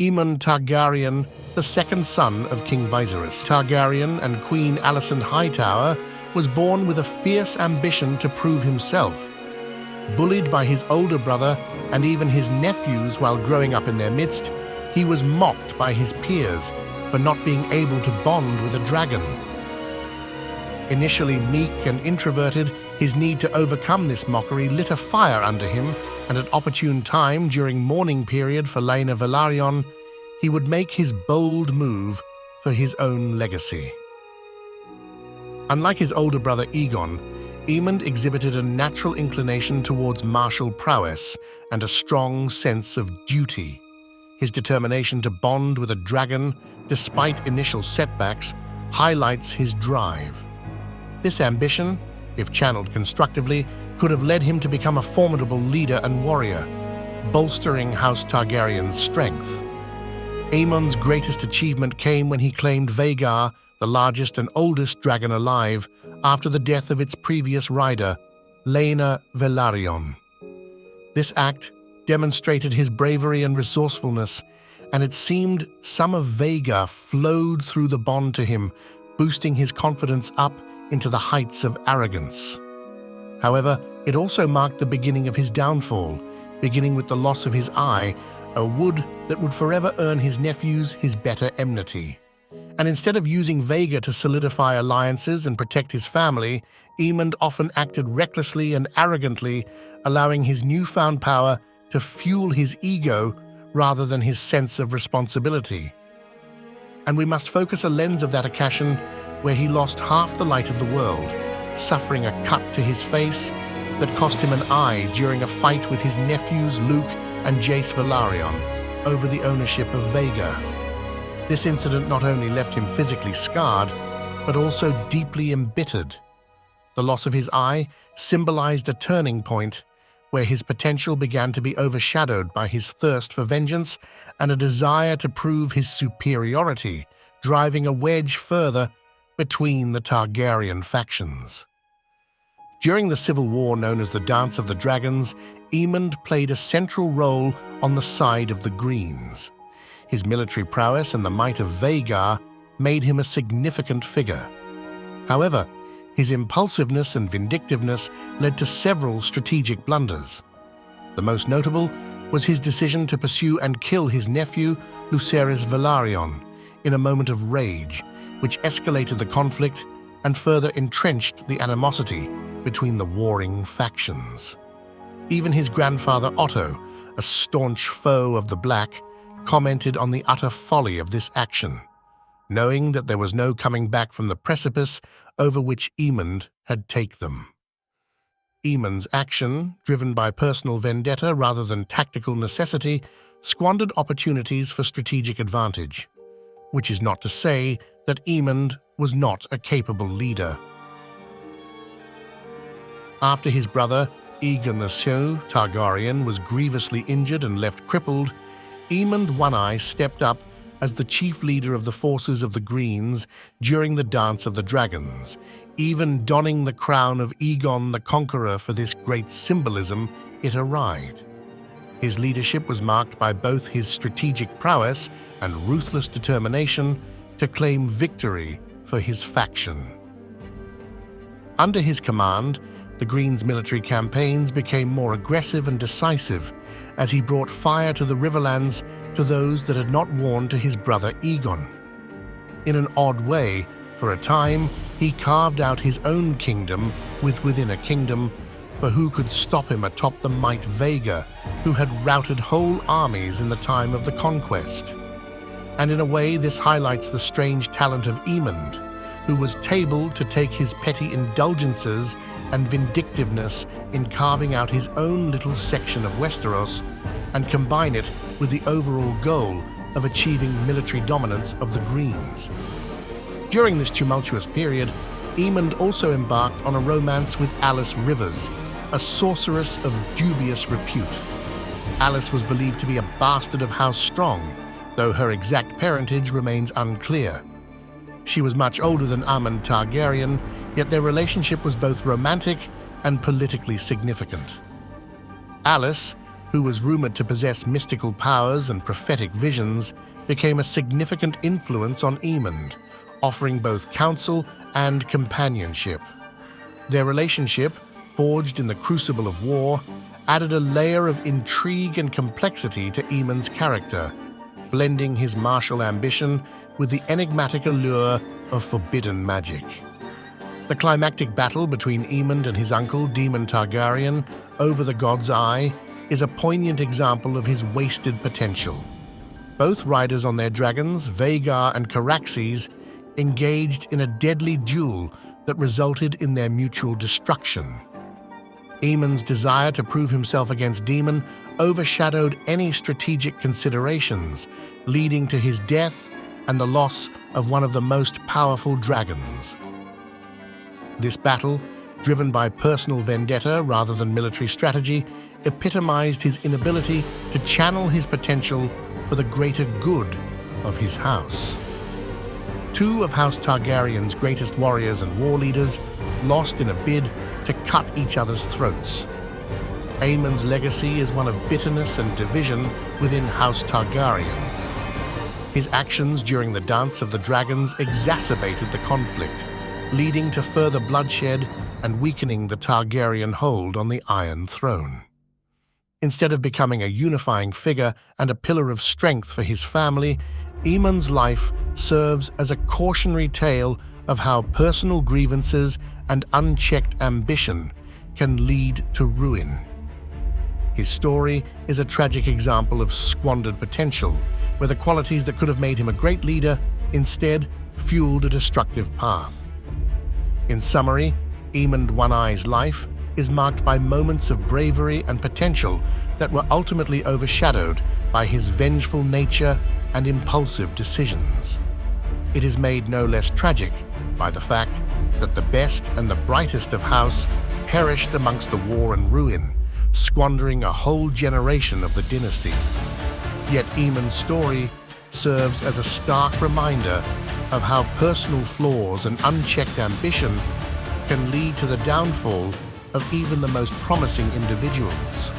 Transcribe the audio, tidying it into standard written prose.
Aemond Targaryen, the second son of King Viserys Targaryen and Queen Alicent Hightower, was born with a fierce ambition to prove himself. Bullied by his older brother and even his nephews while growing up in their midst, he was mocked by his peers for not being able to bond with a dragon. Initially meek and introverted, his need to overcome this mockery lit a fire under him, and at opportune time during mourning period for Laena Velaryon, he would make his bold move for his own legacy. Unlike his older brother Aegon, Aemond exhibited a natural inclination towards martial prowess and a strong sense of duty. His determination to bond with a dragon, despite initial setbacks, highlights his drive. This ambition, if channeled constructively, could have led him to become a formidable leader and warrior, bolstering House Targaryen's strength. Aemond's greatest achievement came when he claimed Vhagar, the largest and oldest dragon alive, after the death of its previous rider, Laena Velaryon. This act demonstrated his bravery and resourcefulness, and it seemed some of Vhagar flowed through the bond to him, boosting his confidence up into the heights of arrogance. However, it also marked the beginning of his downfall, beginning with the loss of his eye, a wound that would forever earn his nephews his better enmity. And instead of using Vhagar to solidify alliances and protect his family, Aemond often acted recklessly and arrogantly, allowing his newfound power to fuel his ego rather than his sense of responsibility. And we must focus a lens of that occasion where he lost half the light of the world, suffering a cut to his face that cost him an eye during a fight with his nephews Luke and Jace Velaryon over the ownership of Vhagar. This incident not only left him physically scarred, but also deeply embittered. The loss of his eye symbolized a turning point where his potential began to be overshadowed by his thirst for vengeance and a desire to prove his superiority, driving a wedge further between the Targaryen factions. During the civil war known as the Dance of the Dragons, Aemond played a central role on the side of the Greens. His military prowess and the might of Vhagar made him a significant figure. However, his impulsiveness and vindictiveness led to several strategic blunders. The most notable was his decision to pursue and kill his nephew, Lucerys Velaryon, in a moment of rage, which escalated the conflict and further entrenched the animosity between the warring factions. Even his grandfather Otto, a staunch foe of the Black, commented on the utter folly of this action, knowing that there was no coming back from the precipice over which Aemond had taken them. Aemond's action, driven by personal vendetta rather than tactical necessity, squandered opportunities for strategic advantage, which is not to say that Aemond was not a capable leader. After his brother, Aegon the Targaryen, was grievously injured and left crippled, Aemond One-Eye stepped up as the chief leader of the forces of the Greens during the Dance of the Dragons, even donning the crown of Aegon the Conqueror for this great symbolism it arrayed. His leadership was marked by both his strategic prowess and ruthless determination to claim victory for his faction. Under his command, the Greens' military campaigns became more aggressive and decisive as he brought fire to the Riverlands to those that had not warned to his brother Aegon. In an odd way, for a time, he carved out his own kingdom within a kingdom, for who could stop him atop the might Vhagar, who had routed whole armies in the time of the conquest. And in a way, this highlights the strange talent of Aemond, who was able to take his petty indulgences and vindictiveness in carving out his own little section of Westeros and combine it with the overall goal of achieving military dominance of the Greens. During this tumultuous period, Aemond also embarked on a romance with Alys Rivers, a sorceress of dubious repute. Alys was believed to be a bastard of House Strong, though her exact parentage remains unclear. She was much older than Aemond Targaryen, yet their relationship was both romantic and politically significant. Alys, who was rumored to possess mystical powers and prophetic visions, became a significant influence on Aemond, offering both counsel and companionship. Their relationship, forged in the crucible of war, added a layer of intrigue and complexity to Aemond's character, blending his martial ambition with the enigmatic allure of forbidden magic. The climactic battle between Aemond and his uncle, Daemon Targaryen, over the God's Eye, is a poignant example of his wasted potential. Both riders on their dragons, Vhagar and Caraxes, engaged in a deadly duel that resulted in their mutual destruction. Aemond's desire to prove himself against Daemon overshadowed any strategic considerations, leading to his death and the loss of one of the most powerful dragons. This battle, driven by personal vendetta rather than military strategy, epitomized his inability to channel his potential for the greater good of his house. Two of House Targaryen's greatest warriors and war leaders lost in a bid to cut each other's throats. Aemond's legacy is one of bitterness and division within House Targaryen. His actions during the Dance of the Dragons exacerbated the conflict, leading to further bloodshed and weakening the Targaryen hold on the Iron Throne. Instead of becoming a unifying figure and a pillar of strength for his family, Aemond's life serves as a cautionary tale of how personal grievances and unchecked ambition can lead to ruin. His story is a tragic example of squandered potential, where the qualities that could have made him a great leader instead fueled a destructive path. In summary, Aemond One-Eye's life is marked by moments of bravery and potential that were ultimately overshadowed by his vengeful nature and impulsive decisions. It is made no less tragic by the fact that the best and the brightest of House perished amongst the war and ruin, squandering a whole generation of the dynasty. Yet Aemond's story serves as a stark reminder of how personal flaws and unchecked ambition can lead to the downfall of even the most promising individuals.